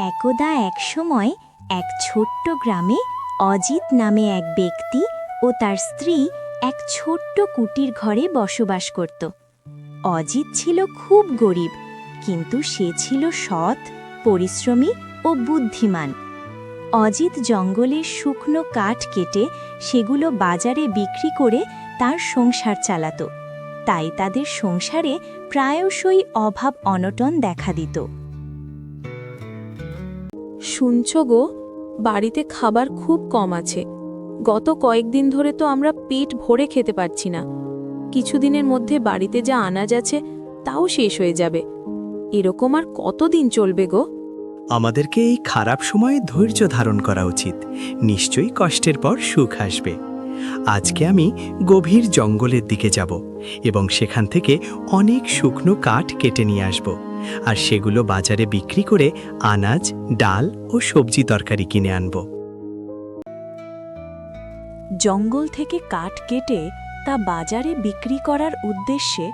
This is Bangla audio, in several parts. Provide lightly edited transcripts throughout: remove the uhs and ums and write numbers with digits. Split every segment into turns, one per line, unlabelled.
একদা এক সময় এক ছোট্ট গ্রামে অজিত নামে এক ব্যক্তি ও তার স্ত্রী এক ছোট্ট কুটির ঘরে বসবাস করত। অজিত ছিল খুব গরিব, কিন্তু সে ছিল সৎ, পরিশ্রমী ও বুদ্ধিমান। অজিত জঙ্গলের শুকনো কাঠ কেটে সেগুলো বাজারে বিক্রি করে তার সংসার চালাত। তাই তাদের সংসারে প্রায়শই অভাব অনটন দেখা দিত।
শুনছ গো, বাড়িতে খাবার খুব কম আছে। গত কয়েকদিন ধরে তো আমরা পেট ভরে খেতে পারছি না। কিছুদিনের মধ্যে বাড়িতে যা আনাজ আছে তাও শেষ হয়ে যাবে। এরকম আর কতদিন চলবে গো?
আমাদেরকে এই খারাপ সময়ে ধৈর্য ধারণ করা উচিত। নিশ্চয়ই কষ্টের পর সুখ আসবে। আজকে আমি গভীর জঙ্গলের দিকে যাব এবং সেখান থেকে অনেক শুকনো কাঠ কেটে নিয়ে আসব, আর সেগুলো বাজারে বিক্রি করে আনাজ, ডাল ও সবজি তরকারি কিনে আনব।
জঙ্গল থেকে কাঠ কেটে তা বাজারে বিক্রি করার উদ্দেশ্যে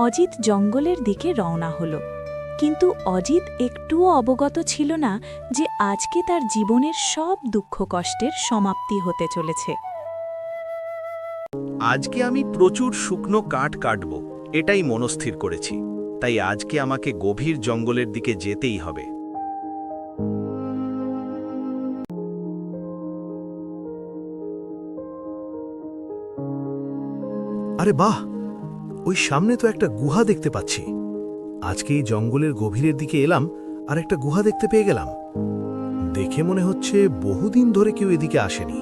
অজিত জঙ্গলের দিকে রওনা হল। কিন্তু অজিত একটুও অবগত ছিল না যে আজকে তার জীবনের সব দুঃখ কষ্টের সমাপ্তি হতে চলেছে।
আজকে আমি প্রচুর শুকনো কাঠ কাটব, এটাই মনস্থির করেছি। তাই আজকে আমাকে গভীর জঙ্গলের দিকে যেতেই হবে।
আরে বাহ, ওই সামনে তো একটা গুহা দেখতে পাচ্ছি। আজকে এই জঙ্গলের গভীরের দিকে এলাম আর একটা গুহা দেখতে পেয়ে গেলাম। দেখে মনে হচ্ছে বহুদিন ধরে কেউ এদিকে আসেনি।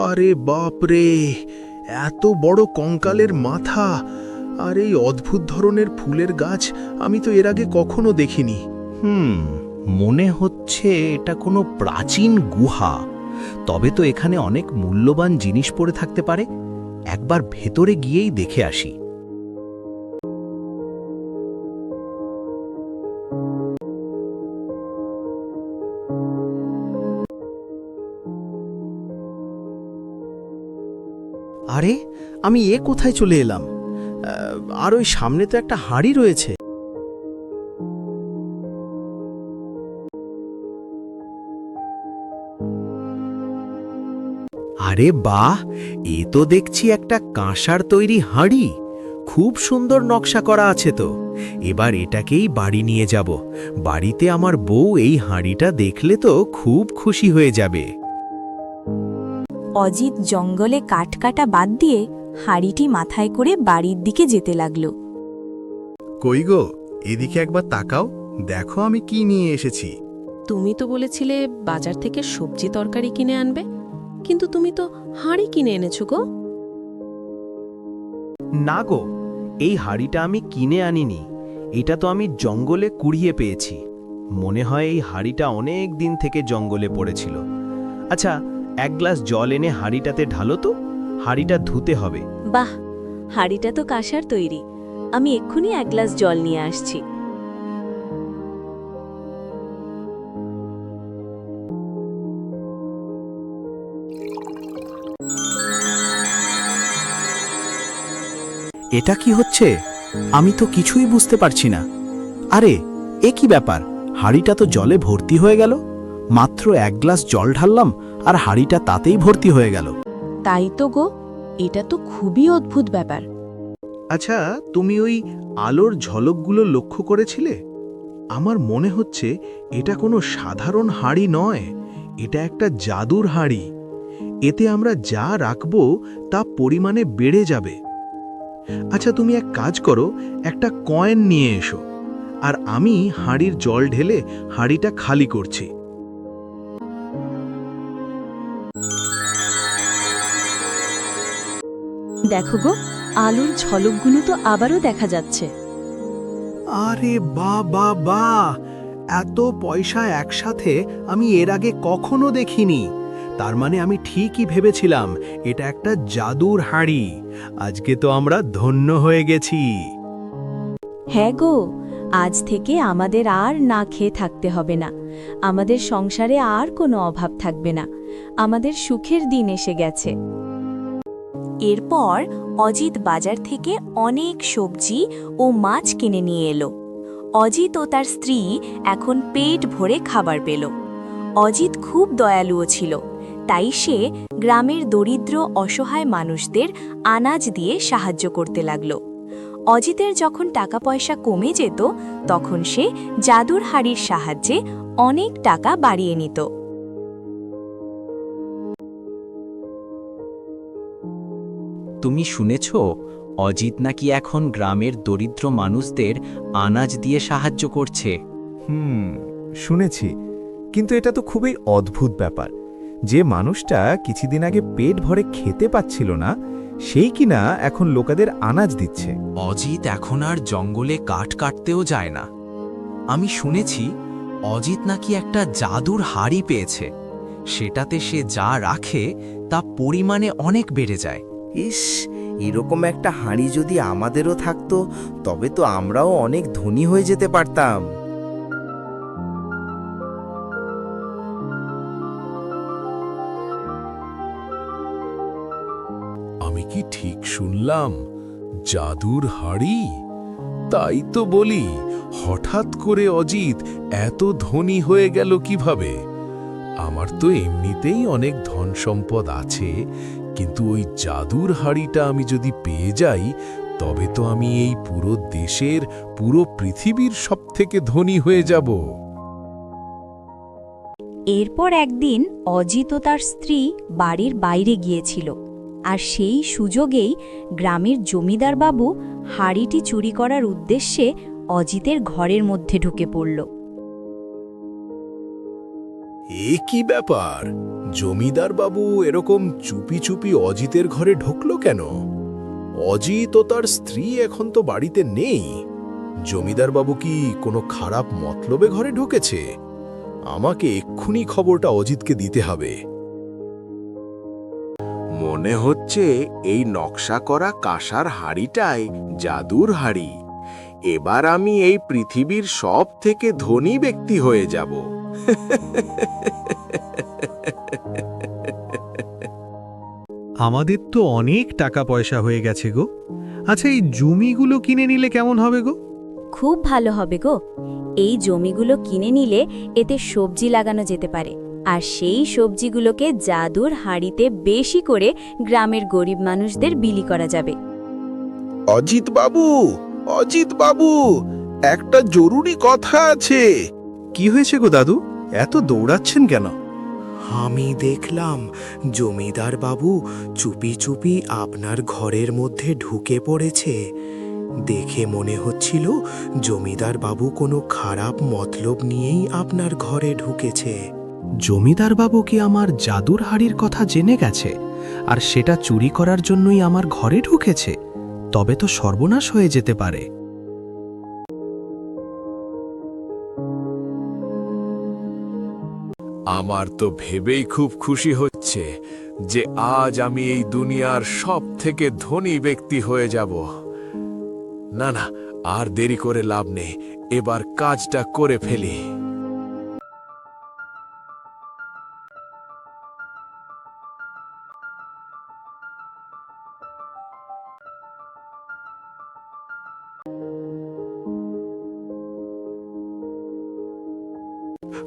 আরে বাপরে, এত বড় কঙ্কালের মাথা আর এই অদ্ভুত ধরনের ফুলের গাছ আমি তো এর আগে কখনো দেখিনি।
মনে হচ্ছে এটা কোনো প্রাচীন গুহা। তবে তো এখানে অনেক মূল্যবান জিনিস পড়ে থাকতে পারে। একবার ভেতরে গিয়েই দেখে আসি।
আরে, আমি কোথায় চলে এলাম? আর ওই সামনে তো একটা হাঁড়ি রয়েছে।
আরে বাহ, এ তো দেখছি একটা কাঁসার তৈরি হাঁড়ি। খুব সুন্দর নকশা করা আছে তো। এবার এটাকেই বাড়ি নিয়ে যাব। বাড়িতে আমার বউ এই হাঁড়িটা দেখলে তো খুব খুশি হয়ে যাবে।
অজিত জঙ্গলে কাঠ কাটা বাদ দিয়ে হাঁড়িটি মাথায় করে বাড়ির দিকে যেতে লাগল।
কই গো, এদিকে একবার তাকাও, দেখো আমি কি নিয়ে এসেছি।
তুমি তো বলেছিলে বাজার থেকে সবজি তরকারি কিনে আনবে, কিন্তু তুমি তো হাঁড়ি কিনে এনেছো গো।
না গো, এই হাঁড়িটা আমি কিনে আনিনি। এটা তো আমি জঙ্গলে কুড়িয়ে পেয়েছি। মনে হয় এই হাঁড়িটা অনেক দিন থেকে জঙ্গলে পড়েছিল। আচ্ছা, এক গ্লাস জল এনে হাঁড়িটাতে ঢালো তো। হাঁড়িটা ধুতে হবে।
বাহ, হাঁড়িটা তো কাঁসার তৈরি। আমি এক্ষুনি এক গ্লাস জল নিয়ে আসছি।
এটা কি হচ্ছে? আমি তো কিছুই বুঝতে পারছি না। আরে, এ কি ব্যাপার? হাঁড়িটা তো জলে ভর্তি হয়ে গেল। মাত্র এক গ্লাস জল ঢাললাম আর হাঁড়িটা তাতেই ভর্তি হয়ে গেল।
তাই তো গো, এটা তো খুবই অদ্ভুত ব্যাপার।
আচ্ছা, তুমি ওই আলোর ঝলকগুলো লক্ষ্য করেছিলে? আমার মনে হচ্ছে এটা কোনো সাধারণ হাঁড়ি নয়, এটা একটা জাদুর হাঁড়ি। এতে আমরা যা রাখবো তা পরিমাণে বেড়ে যাবে। আচ্ছা, তুমি এক কাজ করো, একটা কয়েন নিয়ে এসো, আর আমি হাঁড়ির জল ঢেলে হাঁড়িটা খালি করছি।
দেখো গো, আলোর ঝলকগুলো তো আবারও দেখা যাচ্ছে।
আরে বা, এত পয়সা একসাথে আমি এর আগে কখনো দেখিনি। তার মানে আমি ঠিকই ভেবেছিলাম এটা একটা জাদুর হাঁড়ি। আজকে তো আমরা ধন্য হয়ে গেছি।
হ্যাঁ গো, আজ থেকে আমাদের আর না খেয়ে থাকতে হবে না। আমাদের সংসারে আর কোনো অভাব থাকবে না। আমাদের সুখের দিন এসে গেছে। এরপর অজিত বাজার থেকে অনেক সবজি ও মাছ কিনে নিয়ে এলো। অজিত ও তার স্ত্রী এখন পেট ভরে খাবার পেল। অজিত খুব দয়ালুও ছিল, তাই সে গ্রামের দরিদ্র অসহায় মানুষদের আনাজ দিয়ে সাহায্য করতে লাগল। অজিতের যখন টাকা পয়সা কমে যেত, তখন সে জাদুর হাড়ির সাহায্যে অনেক টাকা বাড়িয়ে নিত।
তুমি শুনেছ অজিত নাকি এখন গ্রামের দরিদ্র মানুষদের আনাজ দিয়ে সাহায্য করছে?
শুনেছি, কিন্তু এটা তো খুবই অদ্ভুত ব্যাপার। যে মানুষটা কিছুদিন আগে পেট ভরে খেতে পাচ্ছিল না, সেই কিনা এখন লোকেদের আনাজ দিচ্ছে।
অজিত এখন আর জঙ্গলে কাঠ কাটতেও যায় না। আমি শুনেছি অজিত নাকি একটা জাদুর হাড়ি পেয়েছে। সেটাতে সে যা রাখে তা পরিমাণে অনেক বেড়ে যায়।
ইস, এরকম একটা হাঁড়ি যদি আমাদেরও থাকতো, তবে তো আমরাও অনেক ধনী হয়ে যেতে পারতাম।
আমি কি ঠিক শুনলাম? জাদুর হাড়ি? তাই তো বলি, হঠাৎ করে অজিত এত ধনী হয়ে গেল কিভাবে? আমার তো এমনিতেই অনেক ধন সম্পদ আছে, কিন্তু ওই জাদুর হাড়িটা আমি যদি পেয়ে যাই, তবে তো আমি এই পুরো দেশের, পুরো পৃথিবীর সবথেকে ধনী হয়ে যাব।
এরপর একদিন অজিত ও তার স্ত্রী বাড়ির বাইরে গিয়েছিল, আর সেই সুযোগেই গ্রামের জমিদার বাবু হাড়িটি চুরি করার উদ্দেশ্যে অজিতের ঘরের মধ্যে ঢুকে পড়ল।
এ কি ব্যাপার? জমিদার বাবু এরকম চুপি চুপি অজিতের ঘরে ঢুকলো কেন? অজিত ও তার স্ত্রী এখন তো বাড়িতে নেই। জমিদার বাবু কি কোনো খারাপ মতলবে ঘরে ঢুকেছে? আমাকে এক্ষুনি খবরটা অজিতকে দিতে হবে।
মনে হচ্ছে এই নকশা করা কাঁসার হাড়িটাই জাদুর হাড়ি। এবার আমি এই পৃথিবীর সব থেকে ধনী ব্যক্তি হয়ে যাব।
আমাদের তো অনেক টাকা পয়সা হয়ে গেছে গো। আচ্ছা, এই জমিগুলো কিনে নিলে কেমন হবে গো?
খুব ভালো হবে গো। এই জমিগুলো কিনে নিলে এতে সবজি লাগানো যেতে পারে, আর সেই সবজিগুলোকে জাদুর হাঁড়িতে বেশি করে গ্রামের গরিব মানুষদের বিলি করা যাবে।
অজিত বাবু, অজিত বাবু, একটা জরুরি কথা আছে।
কি হয়েছে গো দাদু? এত দৌড়াচ্ছেন কেন?
আমি দেখলাম জমিদার বাবু চুপি চুপি আপনার ঘরের মধ্যে ঢুকে পড়েছে। দেখে মনে হচ্ছিল জমিদার বাবু কোনো খারাপ মতলব নিয়েই আপনার ঘরে ঢুকেছে।
জমিদার বাবু কি আমার জাদুর হাড়ির কথা জেনে গেছে, আর সেটা চুরি করার জন্যই আমার ঘরে ঢুকেছে? তবে তো সর্বনাশ হয়ে যেতে পারে।
আমার তো ভেবেই খুব খুশি হচ্ছে যে আজ আমি এই দুনিয়ার সব থেকে ধনী ব্যক্তি হয়ে যাব। না না, আর দেরি করে লাভ নেই, এবার কাজটা করে ফেলি।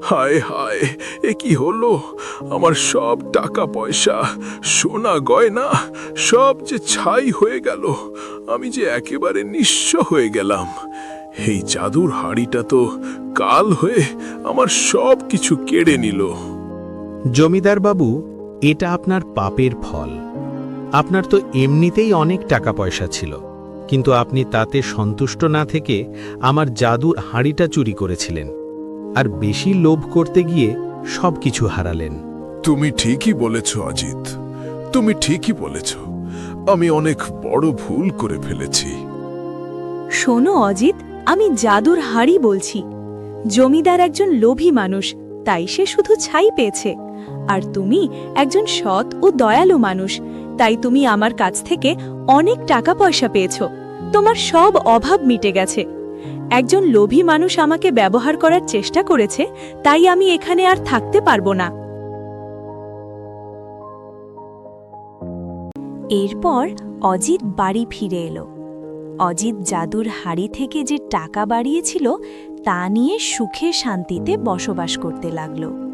হায় হায়, এ কি হলো? আমার সব টাকা পয়সা, সোনা গয়না সব যে ছাই হয়ে গেল। আমি যে একেবারে নিঃস্ব হয়ে গেলাম। এই জাদুর হাড়িটা তো কাল হয়ে আমার সব কিছু কেড়ে নিল।
জমিদার বাবু, এটা আপনার পাপের ফল। আপনার তো এমনিতেই অনেক টাকা পয়সা ছিল, কিন্তু আপনি তাতে সন্তুষ্ট না থেকে আমার জাদুর হাড়িটা চুরি করেছিলেন, আর বেশি লোভ করতে গিয়ে সবকিছু হারালেন।
তুমি ঠিকই বলেছ অজিত, তুমি ঠিকই বলেছ। আমি অনেক বড় ভুল করে ফেলেছি।
শোনো অজিত, আমি জাদুর হাড়ি বলছি। জমিদার একজন লোভী মানুষ, তাই সে শুধু ছাই পেয়েছে। আর তুমি একজন সৎ ও দয়ালু মানুষ, তাই তুমি আমার কাছ থেকে অনেক টাকা পয়সা পেয়েছো। তোমার সব অভাব মিটে গেছে। একজন লোভী মানুষ আমাকে ব্যবহার করার চেষ্টা করেছে, তাই আমি এখানে আর থাকতে পারবো না। এরপর অজিত বাড়ি ফিরে এলো। অজিত জাদুর হাড়ি থেকে যে টাকা বাড়িয়েছিল তা নিয়ে সুখে শান্তিতে বসবাস করতে লাগলো।